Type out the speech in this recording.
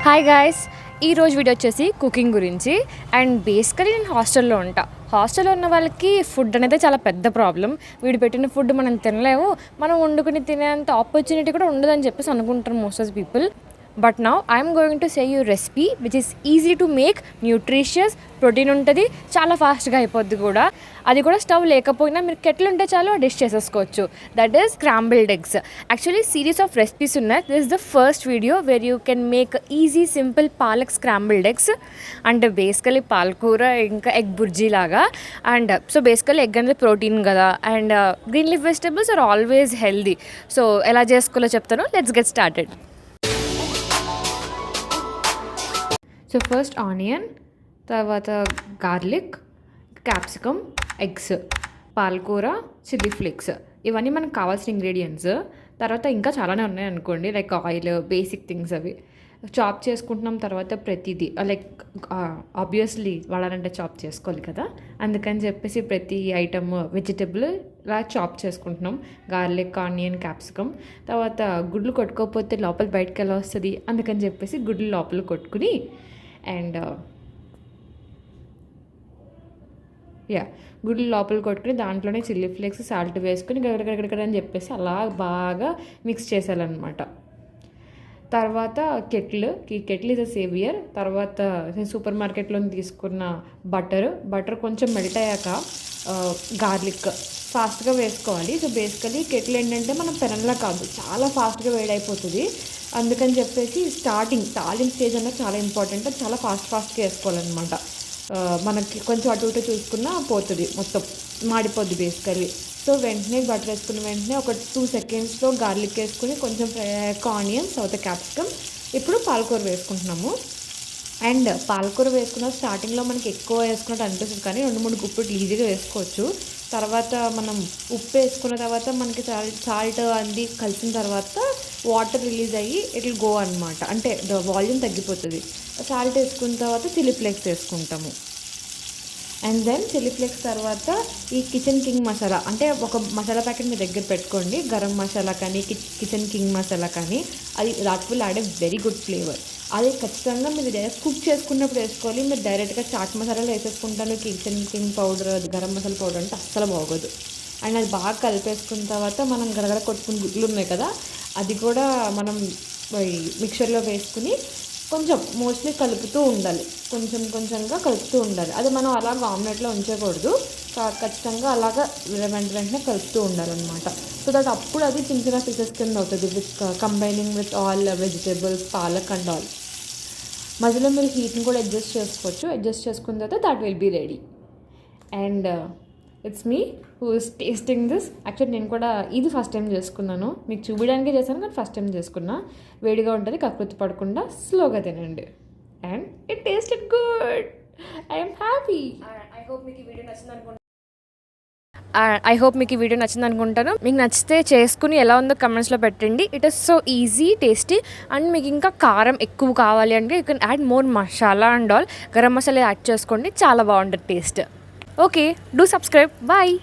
Hi guys, ఈరోజు video వచ్చేసి cooking గురించి. అండ్ బేసికలీ నేను హాస్టల్లో ఉంటా. హాస్టల్లో ఉన్న వాళ్ళకి ఫుడ్ అనేది చాలా పెద్ద ప్రాబ్లం. వీడు పెట్టిన ఫుడ్ మనం తినలేము, మనం వండుకుని తినేంత ఆపర్చునిటీ కూడా ఉండదని చెప్పేసి అనుకుంటారు most of people. But now I'm going to say you recipe which is easy to make, nutritious, protein ఉంటుంది, చాలా ఫాస్ట్గా అయిపోద్ది కూడా. అది కూడా స్టవ్ లేకపోయినా మీరు కెటిల్ ఉంటే చాలు ఆ డిష్ చేసేసుకోవచ్చు. That is scrambled eggs. Actually series of recipes ఉన్నాయి. This is the first video where you can make easy simple palak scrambled eggs. And basically పాలకూర ఇంకా ఎగ్ బుర్జీ లాగా. అండ్ సో బేసికలీ ఎగ్ అనేది ప్రోటీన్ కదా, and green leaf vegetables are always healthy. So ఎలా చేసుకోవాలో చెప్తాను, let's get started. So first onion, తర్వాత garlic, capsicum, eggs, పాలకూర, చిల్లీ ఫ్లేక్స్, ఇవన్నీ మనకు కావాల్సిన ఇంగ్రీడియంట్స్. తర్వాత ఇంకా చాలానే ఉన్నాయి అనుకోండి, లైక్ ఆయిల్, బేసిక్ థింగ్స్ అవి చాప్ చేసుకుంటున్నాం. తర్వాత ప్రతిదీ లైక్ ఆబ్వియస్లీ వాడాలంటే చాప్ చేసుకోవాలి కదా, అందుకని చెప్పేసి ప్రతి ఐటమ్ వెజిటబుల్ ఇలా చాప్ చేసుకుంటున్నాం. Garlic, onion, capsicum. తర్వాత గుడ్లు కొట్టుకోకపోతే లోపల బయటకు ఎలా వస్తుంది, అందుకని చెప్పేసి గుడ్లు లోపల కొట్టుకుని అండ్ గుడ్లు లోపల కొట్టుకుని దాంట్లోనే చిల్లీ ఫ్లేక్స్, సాల్ట్ వేసుకుని గడగడగడ అని చెప్పేసి అలా బాగా మిక్స్ చేసేయాలన్నమాట. తర్వాత ఈ కెటిల్ ఇస్ అ సేవియర్. తర్వాత నేను సూపర్ మార్కెట్లో తీసుకున్న బటర్ కొంచెం మెల్ట్ అయ్యాక గార్లిక్ ఫాస్ట్గా వేసుకోవాలి. సో బేసికలీ కెటిల్ ఏంటంటే మనం పెనంలా కాదు, చాలా ఫాస్ట్గా వేడైపోతుంది. అందుకని చెప్పేసి తాలింపు స్టేజ్ అన్నది చాలా ఇంపార్టెంట్. అది చాలా ఫాస్ట్గా వేసుకోవాలన్నమాట. మనకి కొంచెం అటు ఇటు చూసుకున్నా పోతుంది, మొత్తం మాడిపోద్ది బేసికలీ. సో వెంటనే బటర్ వేసుకున్న వెంటనే ఒక 2 secondsలో గార్లిక్ వేసుకుని కొంచెం ఫ్రై అయ్యాక ఆనియన్స్, తర్వాత క్యాప్సికమ్. ఇప్పుడు పాలకూర వేసుకుంటున్నాము. అండ్ పాలకూర వేసుకున్న స్టార్టింగ్లో మనకి ఎక్కువ వేసుకున్నట్టు అనిపిస్తుంది, కానీ 2-3 గుప్పెట్లు ఈజీగా వేసుకోవచ్చు. తర్వాత మనం ఉప్పు వేసుకున్న తర్వాత మనకి సాల్ట్ అంది కలిసిన తర్వాత వాటర్ రిలీజ్ అయ్యి ఇట్ విల్ గో అనమాట, అంటే వాల్యూమ్ తగ్గిపోతుంది. సాల్ట్ వేసుకున్న తర్వాత చిల్లీ ఫ్లేక్స్ వేసుకుంటాము. అండ్ దెన్ చిల్లీ ఫ్లేక్స్ తర్వాత ఈ కిచెన్ కింగ్ మసాలా, అంటే ఒక మసాలా ప్యాకెట్ మీ దగ్గర పెట్టుకోండి. గరం మసాలా కానీ కిచెన్ కింగ్ మసాలా కానీ, అది that will add a very good flavour. అది ఖచ్చితంగా మీరు డైరెక్ట్ కుక్ చేసుకున్నప్పుడు వేసుకోవాలి. మీరు డైరెక్ట్గా చాట్ మసాలాలు వేసేసుకుంటాను, Kitchen King powder, garam masala powder అంటే అస్సలు బాగోదు. అండ్ అది బాగా కలిపేసుకున్న తర్వాత మనం గడగడ కొట్టుకుని గుడ్లు ఉన్నాయి కదా, అది కూడా మనం మిక్చర్లో వేసుకుని కొంచెం మోస్ట్లీ కలుపుతూ ఉండాలి, కొంచెంగా కలుపుతూ ఉండాలి. అది మనం అలాగ ఆమ్లెట్లో ఉంచకూడదు, ఖచ్చితంగా అలాగా వెంటనే కలుపుతూ ఉండాలన్నమాట. సో దట్ అప్పుడు అది చిన్న పీసెస్ కింద అవుతుంది with combining with all vegetables, palak and all. మధ్యలో మీరు హీట్ని కూడా అడ్జస్ట్ చేసుకోవచ్చు. అడ్జస్ట్ చేసుకున్న తర్వాత that will be ready. And it's me who is tasting this. Actually నేను కూడా ఇది ఫస్ట్ టైం చేసుకున్నాను, మీకు చూపించడానికే చేశాను, కానీ ఫస్ట్ టైం చేసుకున్నా. వేడిగా ఉంటుంది, కకృతి పడకుండా స్లోగా తినండి. And it tasted good. I'm happy. I hope మీకు ఈ వీడియో నచ్చింది అనుకుంటాను. మీకు నచ్చితే చేసుకుని ఎలా ఉందో కమెంట్స్లో పెట్టండి. It is so easy, tasty. And మీకు ఇంకా కారం ఎక్కువ కావాలి అంటే you can add more masala and all. Garam masala add చేసుకోండి, చాలా బాగుంటుంది taste. Okay, do subscribe. Bye.